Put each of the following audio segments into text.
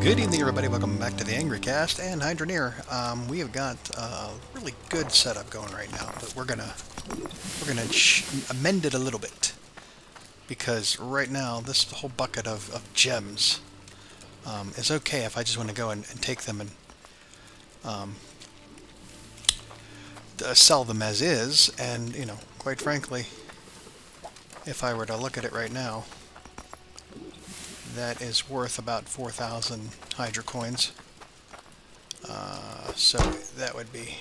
Good evening, everybody. Welcome back to the Angry Cast and Hydroneer. We have got a really good setup going right now, but we're gonna amend it a little bit because right now this whole bucket of gems is okay if I just want to go and take them and um, sell them as is. And quite frankly, if I were to look at it right now, that is worth about 4,000 Hydro coins. So that would be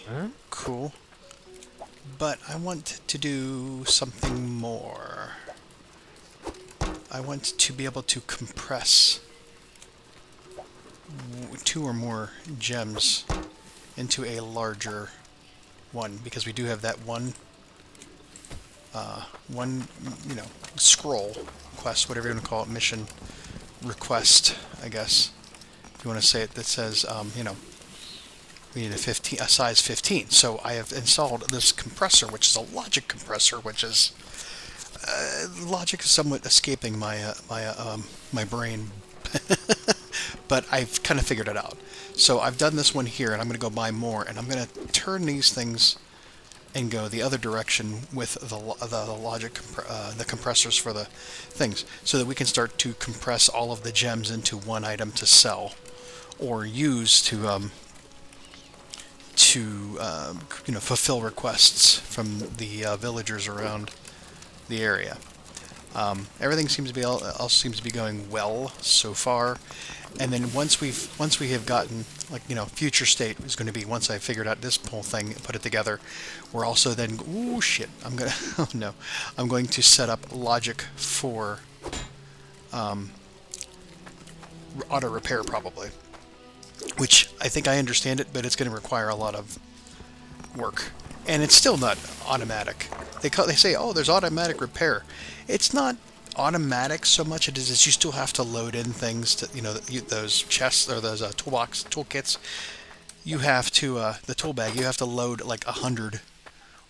cool. But I want to do something more. I want to be able to compress two or more gems into a larger one, because we do have that one scroll quest, whatever you want to call it, mission request, I guess, if you want to say it, that says, we need a size 15. So I have installed this compressor, which is a logic compressor, which is logic is somewhat escaping my brain, but I've kind of figured it out. So I've done this one here, and I'm going to go buy more, and I'm going to turn these things and go the other direction with the logic the compressors for the things, so that we can start to compress all of the gems into one item to sell or use to fulfill requests from the villagers around the area. Everything seems to be else seems to be going well so far. And then once we have gotten, future state is going to be, once I figured out this whole thing and put it together, we're also then, I'm going to set up logic for auto repair, probably, which I think I understand it, but it's going to require a lot of work, and it's still not automatic. They say, oh, there's automatic repair. It's not automatic so much it is you still have to load in things to those chests or those toolkits. You have to the tool bag, you have to load like 100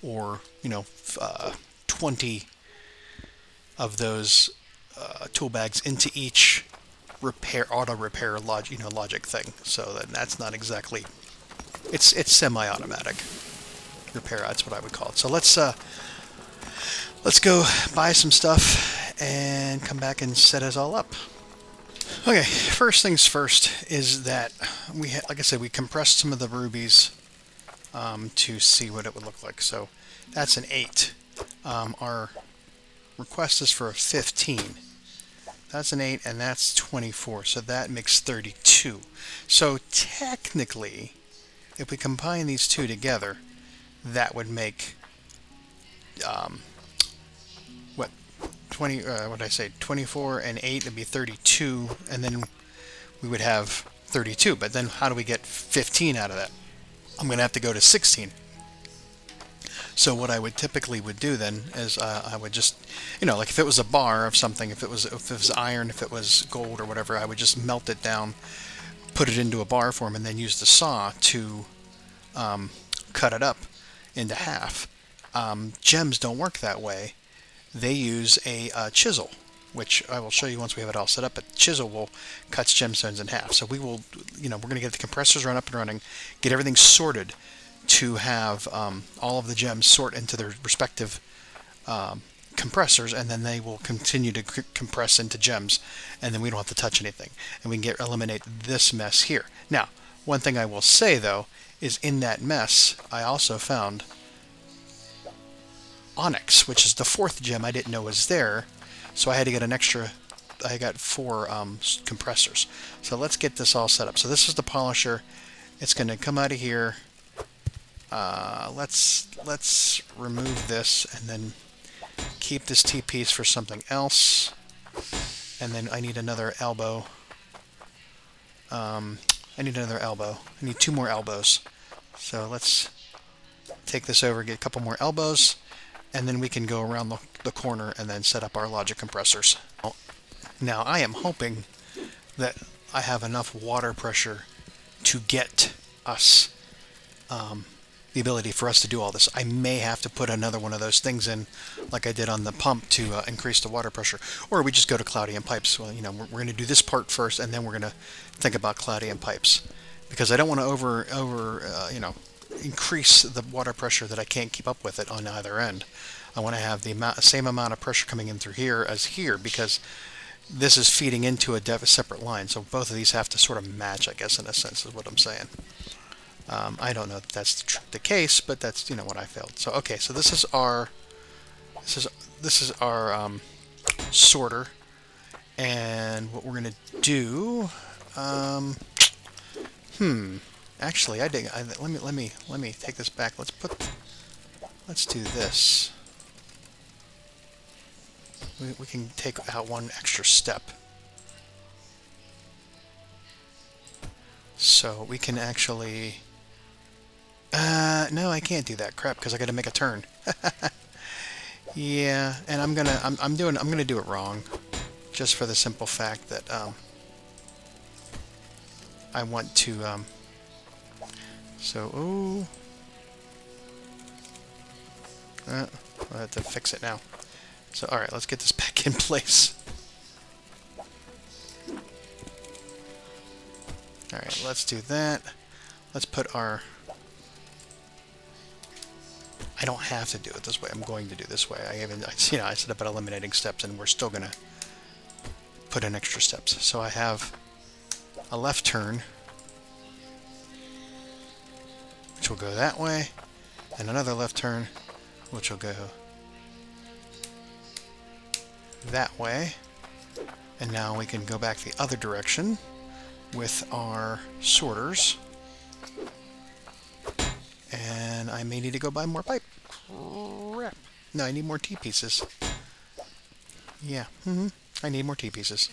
or 20 of those tool bags into each auto repair logic thing. So that's not exactly, it's semi-automatic repair. That's what I would call it. So let's go buy some stuff and come back and set us all up. Okay, first things first is that like I said, we compressed some of the rubies to see what it would look like. So that's an 8. Our request is for a 15. That's an 8, and that's 24. So that makes 32. So technically, if we combine these two together, that would make 24 and 8 would be 32, and then we would have 32. But then how do we get 15 out of that? I'm going to have to go to 16. So what I would typically do then is I would just, like if it was a bar of something, if it was iron, if it was gold or whatever, I would just melt it down, put it into a bar form, and then use the saw to cut it up into half. Gems don't work that way. They use a chisel, which I will show you once we have it all set up. But chisel will cut gemstones in half. So we will, we're going to get the compressors run up and running, get everything sorted to have all of the gems sort into their respective compressors, and then they will continue to compress into gems, and then we don't have to touch anything, and we can eliminate this mess here. Now, one thing I will say though is, in that mess I also found onyx, which is the 4th gem I didn't know was there, so I had to get an extra. I got 4 compressors. So let's get this all set up. So this is the polisher. It's going to come out of here. Let's remove this and then keep this T-piece for something else. And then I need another elbow. I need 2 more elbows. So let's take this over, get a couple more elbows, and then we can go around the corner and then set up our logic compressors. Now I am hoping that I have enough water pressure to get us the ability for us to do all this. I may have to put another one of those things in, like I did on the pump, to increase the water pressure. Or we just go to cloudy and pipes. Well, we're going to do this part first, and then we're going to think about cloudy and pipes, because I don't want to increase the water pressure that I can't keep up with it on either end. I want to have the same amount of pressure coming in through here as here, because this is feeding into a separate line. So both of these have to sort of match, I guess, in a sense, is what I'm saying. I don't know if that's the case, but that's what I felt. So okay, so this is our sorter, and what we're gonna do. Actually, let me take this back. Let's do this. We can take out one extra step. So we can actually... no, I can't do that. Crap, because I got to make a turn. Yeah, and I'm gonna do it wrong, just for the simple fact that I want to I have to fix it now. So alright, let's get this back in place. Alright, let's do that. Let's put our... I don't have to do it this way. I'm going to do this way. I said about eliminating steps, and we're still going to put in extra steps. So I have a left turn, which will go that way, and another left turn, which will go that way. And now we can go back the other direction with our sorters. And I may need to go buy more pipe. Crap. No, I need more T-pieces. Yeah, I need more T-pieces.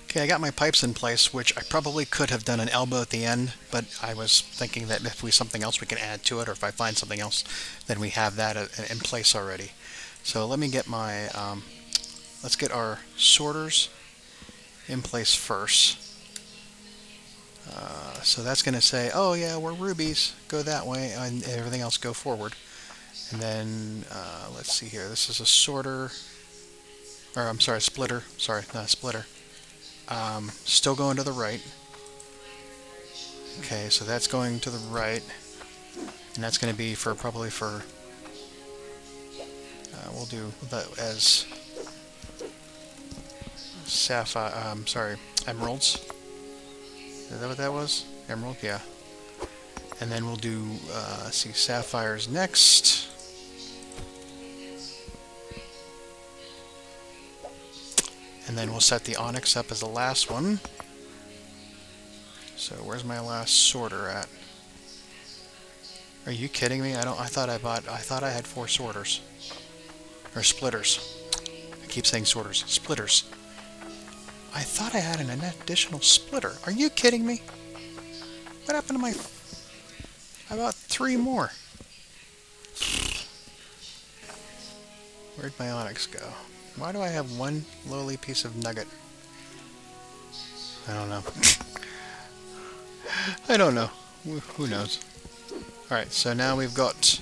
Okay, I got my pipes in place, which I probably could have done an elbow at the end, but I was thinking that if we something else we can add to it, or if I find something else, then we have that in place already. So let me get my... let's get our sorters in place first. So that's going to say, oh yeah, we're rubies, go that way, and everything else go forward. And then, let's see here, this is a sorter, or I'm sorry, splitter, sorry, not a splitter. Still going to the right. Okay, so that's going to the right, and that's going to be probably for, we'll do that as sapphire, emeralds. Is that what that was? Emerald? Yeah. And then we'll do, see, sapphires next. And then we'll set the onyx up as the last one. So where's my last sorter at? Are you kidding me? I thought I had 4 sorters. Or splitters. I keep saying sorters. Splitters. I thought I had an additional splitter. Are you kidding me? What happened to my... I bought 3 more. Where'd my onyx go? Why do I have one lowly piece of nugget? I don't know. I don't know. Who knows? Alright, so now we've got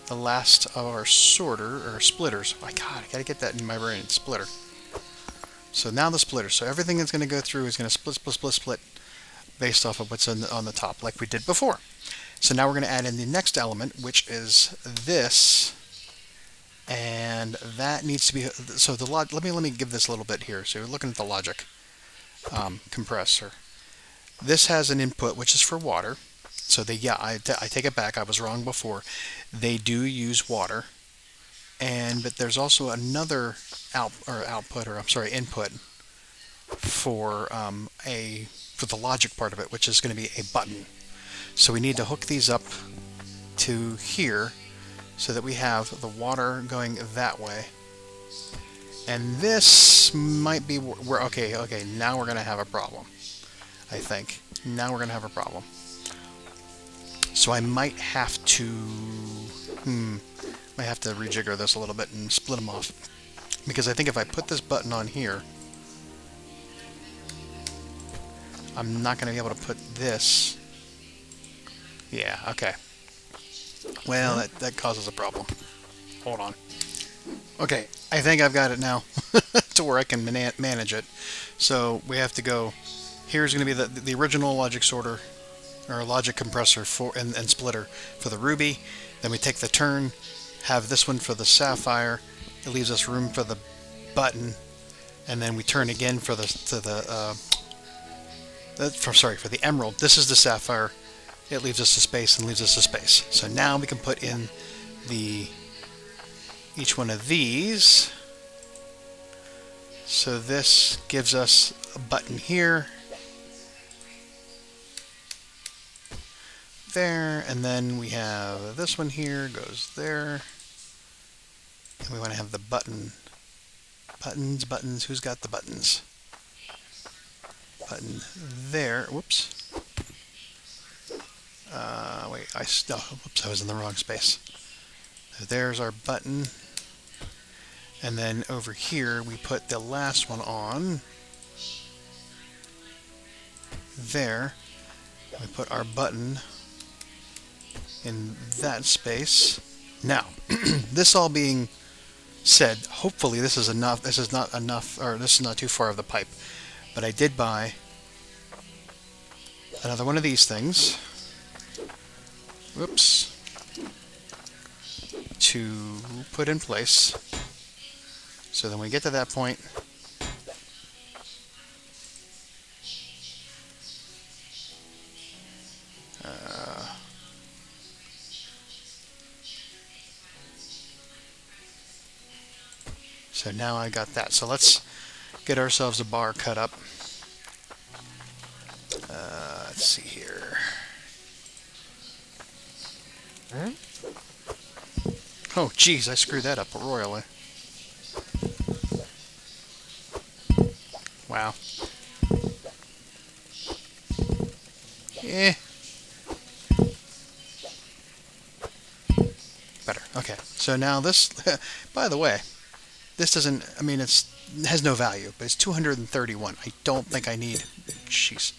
the last of our sorter, or splitters. Oh my god, I gotta get that in my brain. Splitter. So now the splitter. So everything that's going to go through is going to split based off of what's on the top, like we did before. So now we're going to add in the next element, which is this, and that needs to be. So the let me give this a little bit here. So you're looking at the logic. Compressor. This has an input which is for water. So I take it back. I was wrong before. They do use water. But there's also another input for for the logic part of it, which is going to be a button. So we need to hook these up to here so that we have the water going that way. And this might be where okay, now we're going to have a problem. I think now we're going to have a problem. So I might have to rejigger this a little bit and split them off, because I think if I put this button on here, I'm not going to be able to put this. Yeah, okay. Well, that causes a problem. Hold on. Okay, I think I've got it now to where I can manage it. So we have to go. Here's going to be the original logic sorter or logic compressor for and splitter for the ruby. Then we take the turn, have this one for the sapphire. It leaves us room for the button, and then we turn again for the for the emerald. This is the sapphire. It leaves us a space and leaves us a space. So now we can put in each one of these. So this gives us a button here, there, and then we have this one here goes there, and we want to have the buttons. Who's got the buttons? Button there. Whoops. Wait, whoops, I was in the wrong space. So there's our button. And then over here, we put the last one on. There. We put our button in that space. Now, this all being said, hopefully this is enough. This is not enough, or this is not too far of the pipe. But I did buy another one of these things. Whoops. To put in place. So then we get to that point. So now I got that. So let's get ourselves a bar cut up. Let's see here. Oh, geez, I screwed that up royally. Wow. Better. Okay. So now this, by the way, this doesn't, I mean, it has no value, but it's 231. I don't think I need, jeez.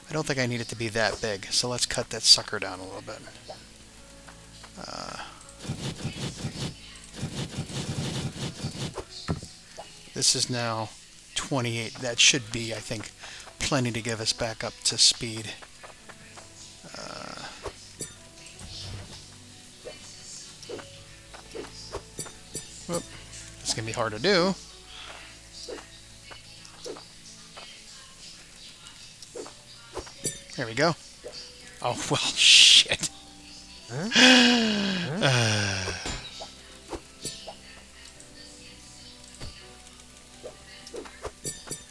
I don't think I need it to be that big. So let's cut that sucker down a little bit. This is now 28. That should be, I think, plenty to give us back up to speed. Whoop. It's going to be hard to do. There we go. Oh, well, shit.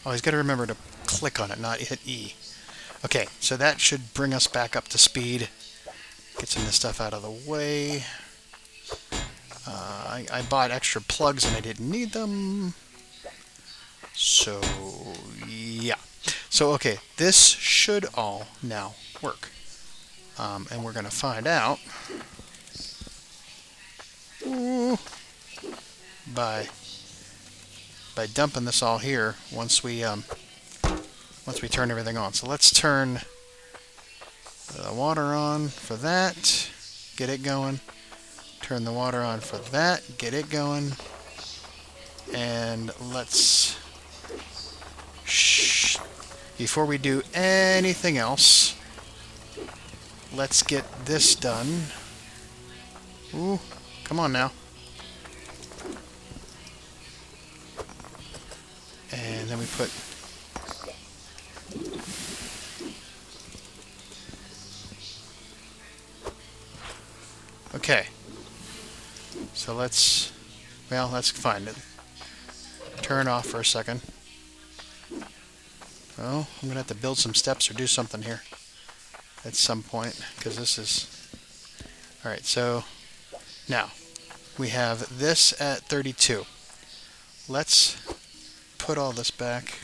Always got to remember to click on it, not hit E. Okay, so that should bring us back up to speed. Get some of this stuff out of the way. I bought extra plugs and I didn't need them. So, yeah. So, okay, this should all now work. And we're going to find out by dumping this all here once we turn everything on. So let's turn the water on for that, get it going. Turn the water on for that, get it going. And let's, before we do anything else, let's get this done. Ooh, come on now. And then we put okay. So let's find it. Turn off for a second. Well, I'm gonna have to build some steps or do something here at some point, because this is alright. So now we have this at 32. Let's put all this back.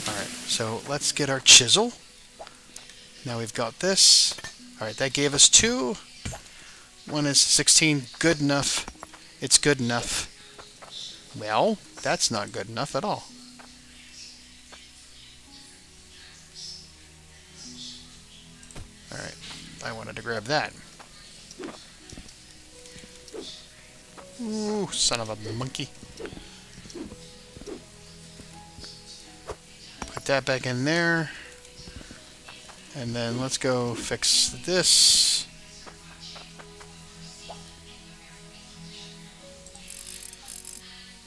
Alright, so let's get our chisel. Now we've got this. Alright, that gave us 2. One is 16. Good enough. It's good enough. Well, that's not good enough at all. Alright, I wanted to grab that. Ooh, son of a monkey. Put that back in there. And then let's go fix this.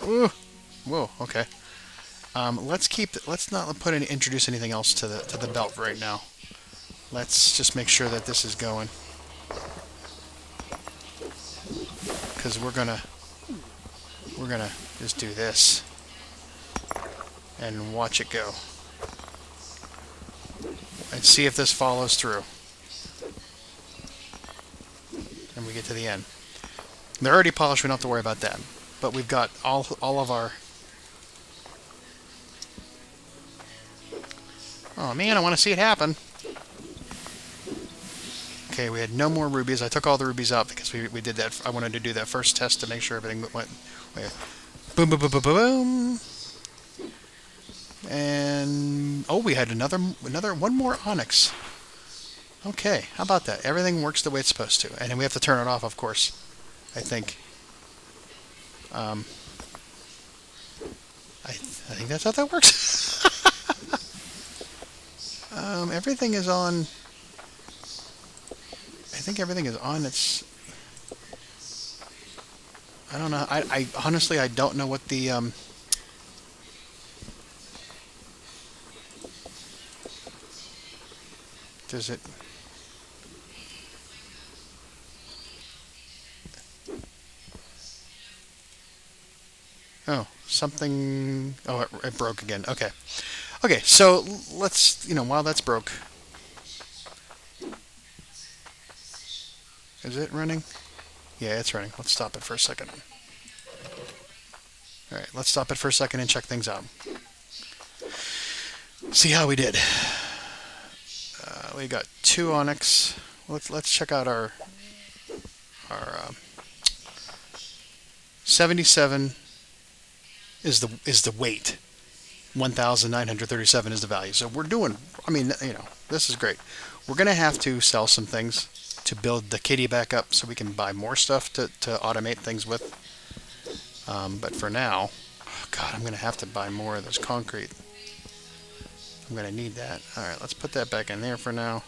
Ooh. Whoa, okay. Let's not introduce anything else to the belt right now. Let's just make sure that this is going. Because we're gonna just do this and watch it go and see if this follows through and we get to the end. They're already polished, we don't have to worry about that, but we've got all of our... Oh man, I want to see it happen. Okay, we had no more rubies. I took all the rubies out because we did that. I wanted to do that first test to make sure everything went. Boom, boom, boom, boom, boom, boom. And oh, we had one more onyx. Okay, how about that? Everything works the way it's supposed to, and then we have to turn it off, of course. I think. I think that's how that works. Everything is on. I think everything is on its... I don't know. I honestly, I don't know what the... Does it... Oh, something... Oh, it broke again. Okay. Okay, so let's, while that's broke... Is it running? Yeah, it's running. Let's stop it for a second. Alright, let's stop it for a second and check things out. See how we did. We got 2 onyx. Let's check out our 77 is the weight. 1,937 is the value. So we're doing, I mean, this is great. We're going to have to sell some things to build the kitty back up so we can buy more stuff to automate things with. But for now, oh God, I'm going to have to buy more of this concrete. I'm going to need that. Alright, let's put that back in there for now.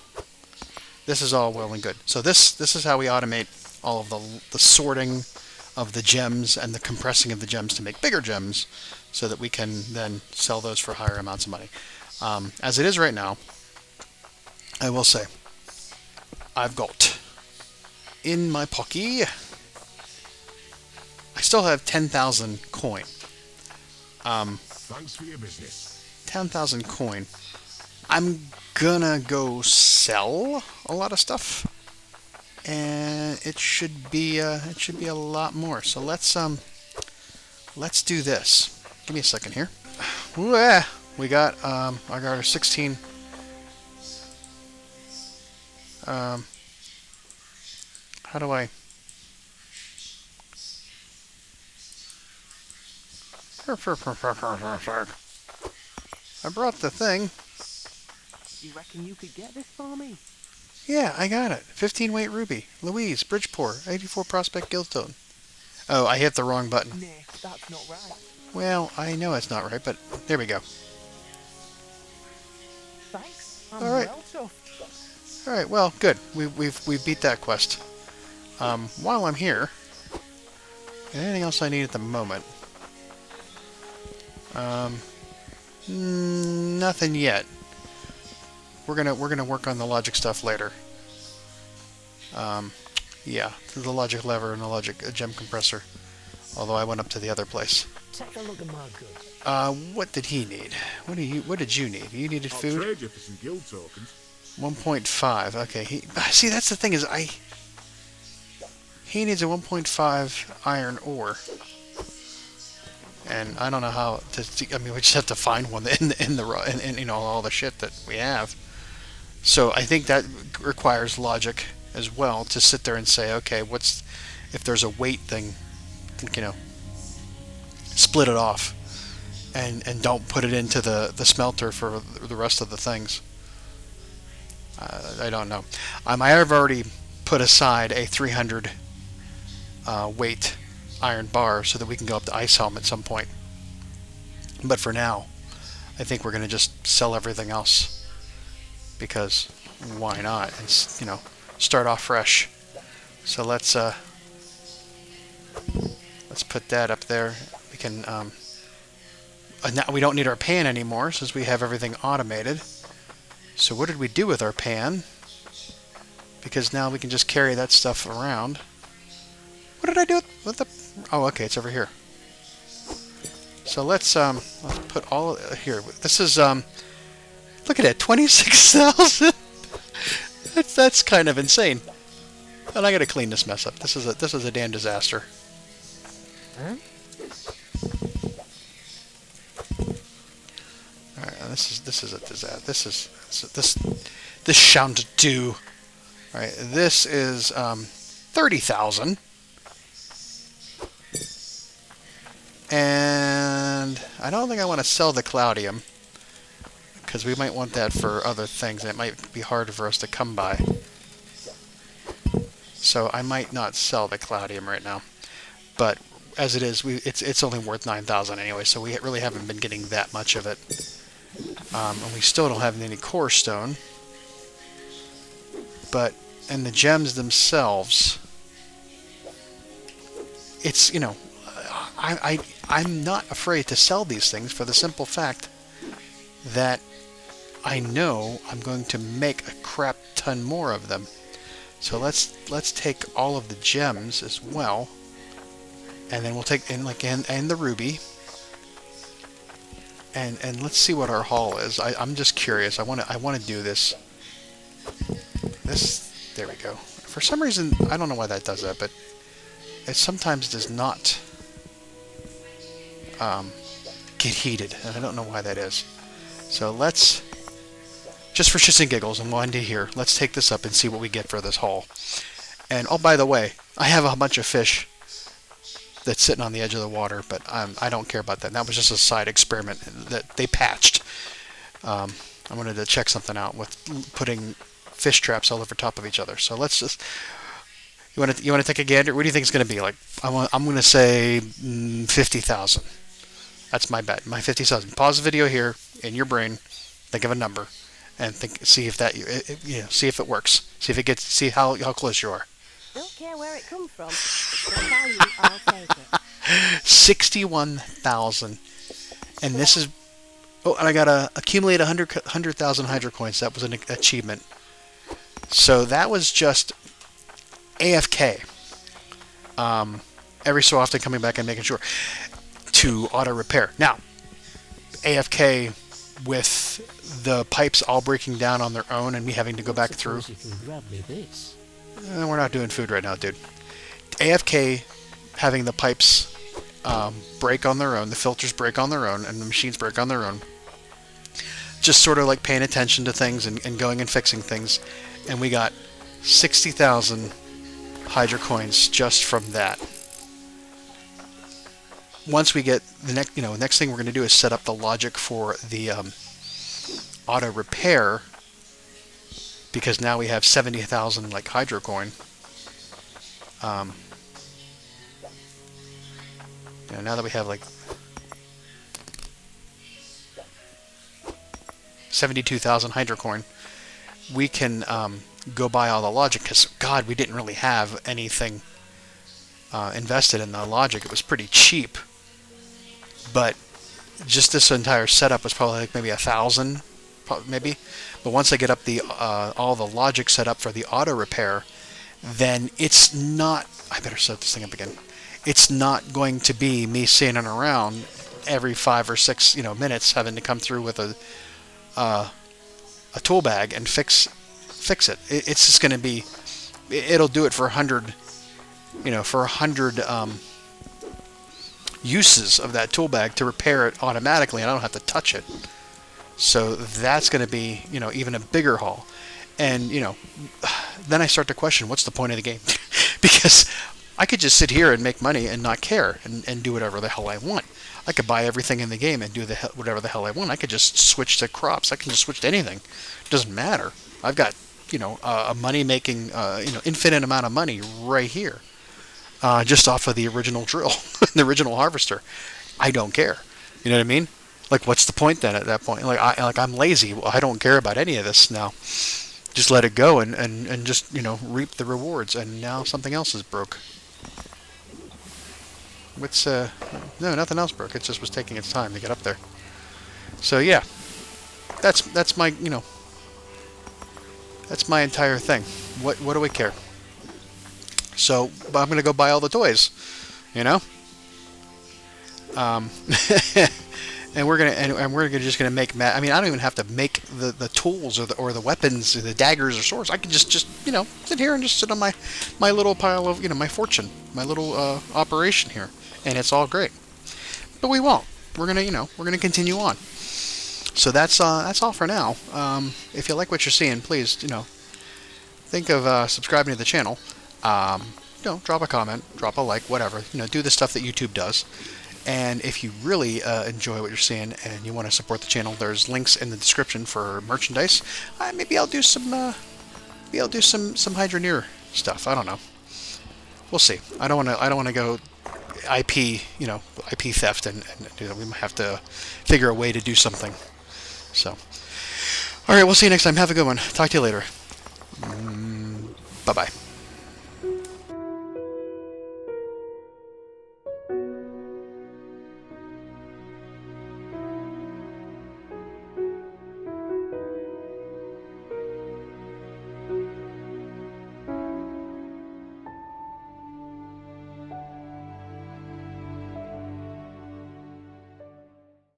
This is all well and good. So this is how we automate all of the sorting of the gems and the compressing of the gems to make bigger gems so that we can then sell those for higher amounts of money. As it is right now, I will say, I've got in my pocket, I still have 10,000 coin. Thanks for your business. 10,000 coin. I'm gonna go sell a lot of stuff, and it should be a lot more. So let's do this. Give me a second here. We got I got our 16. How do I... I brought the thing. You reckon you could get this for me? Yeah, I got it. 15 weight ruby. Louise, Bridgeport, 84 Prospect Guildstone. Oh, I hit the wrong button. Nah, that's not right. Well, I know it's not right, but there we go. Thanks. I'm All right. well chuffed. All right. Well, good. We've beat that quest. While I'm here, anything else I need at the moment? Nothing yet. We're gonna work on the logic stuff later. Yeah, the logic lever and the logic gem compressor. Although I went up to the other place. Take a look at my goods. What did he need? What did you need? You needed I'll food? trade you for some guild tokens. 1.5. Okay. See, that's the thing is he needs a 1.5 iron ore. And I don't know how to. I mean, we just have to find one in all the shit that we have. So I think that requires logic. as well to sit there and say, okay, what's if there's a weight thing, you know, split it off and don't put it into the smelter for the rest of the things. I don't know. I have already put aside a 300 weight iron bar so that we can go up to ice helm at some point. But for now, I think we're going to just sell everything else, because why not? And, you know, start off fresh. So let's put that up there. We can now we don't need our pan anymore since we have everything automated. So what did we do with our pan? Because now we can just carry that stuff around. What did I do with the... Oh, okay, it's over here. So let's put all here. This is look at it, 26,000. That's kind of insane. And I got to clean this mess up. This is a damn disaster. Huh? All right, this is a disaster. This shan't do. All right, this is 30,000. And I don't think I want to sell the Cloudium, because we might want that for other things, and it might be harder for us to come by. So I might not sell the Cloudium right now. But as it is, it's only worth 9,000 anyway, so we really haven't been getting that much of it. And we still don't have any core stone. But and the gems themselves, it's, you know, I'm not afraid to sell these things for the simple fact that I know I'm going to make a crap ton more of them. So let's take all of the gems as well, and then we'll take and the ruby, and let's see what our haul is. I'm just curious. I want to do this. There we go. For some reason, I don't know why that does that, but it sometimes does not get heated, and I don't know why that is. So let's, just for shits and giggles, and one day here, let's take this up and see what we get for this haul. And oh, by the way, I have a bunch of fish that's sitting on the edge of the water, but I don't care about that. That was just a side experiment that they patched. I wanted to check something out with putting fish traps all over top of each other. So let's just... You want to take a gander? What do you think it's going to be like? I'm going to say 50,000. That's my bet. My 50,000. Pause the video here in your brain. Think of a number, and see if that see if it works. See how close you are. Don't care where it comes from. If the value, I'll take it. 61,000, and this is. Oh, and I got to accumulate 100,000 hydro coins. That was an achievement. So that was just AFK. Every so often coming back and making sure to auto repair. Now, AFK with the pipes all breaking down on their own and me having to go back through. You can grab me this. We're not doing food right now, dude. AFK having the pipes break on their own, the filters break on their own, and the machines break on their own. Just sort of like paying attention to things and going and fixing things. And we got 60,000 hydro coins just from that. Once we get the next thing we're going to do is set up the logic for the auto repair, because now we have 70,000 like hydro coin. Now that we have like 72,000 hydro coin, we can go buy all the logic, because God, we didn't really have anything invested in the logic. It was pretty cheap, but just this entire setup was probably like maybe 1,000, maybe. But once I get up the all the logic set up for the auto repair, then it's not. I better set this thing up again. It's not going to be me standing around every 5 or 6 minutes having to come through with a tool bag and fix it. It's just going to be. It'll do it for 100. For 100 uses of that tool bag to repair it automatically, and I don't have to touch it. So that's going to be, even a bigger haul. And, then I start to question what's the point of the game, because I could just sit here and make money and not care and do whatever the hell I want. I could buy everything in the game and do whatever the hell I want. I could just switch to crops. I can just switch to anything. It doesn't matter. I've got, a money-making, infinite amount of money right here, just off of the original drill, the original harvester. I don't care. You know what I mean? Like, what's the point then at that point? I'm lazy. Well, I don't care about any of this now. Just let it go and just, reap the rewards. And now something else is broke. No, nothing else broke. It just was taking its time to get up there. So yeah, that's my, that's my entire thing. What do we care? So I'm gonna go buy all the toys, and we're just gonna make. I mean, I don't even have to make the tools or the weapons, or the daggers or swords. I can just sit here and just sit on my little pile of my fortune, my little operation here, and it's all great. But we won't. We're gonna continue on. So that's all for now. If you like what you're seeing, please think of subscribing to the channel. Drop a comment, drop a like, whatever. Do the stuff that YouTube does. And if you really enjoy what you're seeing and you want to support the channel, there's links in the description for merchandise. Maybe I'll do some Hydroneer stuff. I don't know. We'll see. I don't want to go IP theft and we might have to figure a way to do something. So, all right, we'll see you next time. Have a good one. Talk to you later. Bye bye.